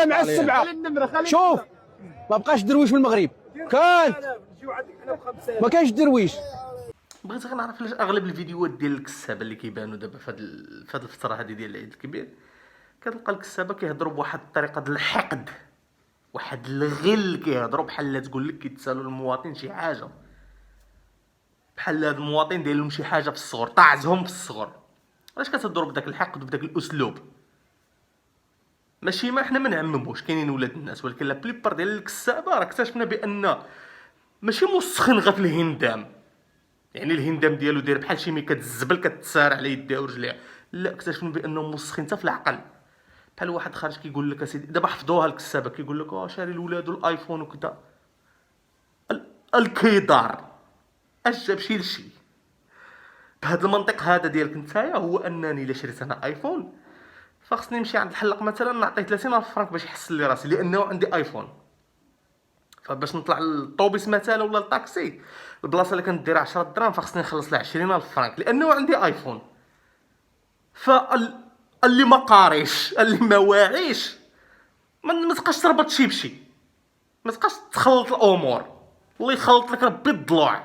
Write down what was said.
مع السبعه. شوف ما بقاش درويش من المغرب، كان ما كاينش درويش. بغيت غير نعرف علاش اغلب الفيديوهات ديال الكسابه اللي كيبانوا دابا في هاد الفتره هذه ديال العيد الكبير كتلقى الكسابه كيهضروا بواحد الطريقه ديال الحقد، واحد الغل، كيهضروا بحال لا تقول لك كيتسالوا المواطن شي حاجه، بحال هاد المواطن داير لهم شي حاجه في الصغر، طاعزهم في الصغر. علاش كتهضروا بداك الحقد وبداك الاسلوب؟ ماشي ما حنا ما نعمموش، كاينين ولاد الناس، ولكن لا بليبار ديال الكسابه راه اكتشفنا بان ماشي مسخن غير في الهندام، يعني الهندام ديالو داير بحال شي مي كتزبل كتسار على يديه ورجليه، لا اكتشفنا بانه مسخن حتى في العقل. بحال واحد خارج كيقول لك اسيدي دابا حفظوها الكسابه، كيقول لك شاري لولادو الايفون وكذا، الكيدار اش جاب شي لشي. بهذا المنطق هذا ديالك نتايا هو انني الا شريت انا ايفون فخصني نمشي عند الحلاق مثلا نعطيه 30,000 فرانك باش يحسن لي راسي لانه عندي ايفون. فباش نطلع للطوبيس مثلا ولا الطاكسي البلاصه اللي كانت دايره 10 دراهم فخصني نخلص لها 20,000 فرانك لانه عندي ايفون. اللي ما قاريش اللي ما واعيش ما تبقاش تربط شي بشي، ما تبقاش تخلط الامور، الله يخلط لك ربي الضلوع.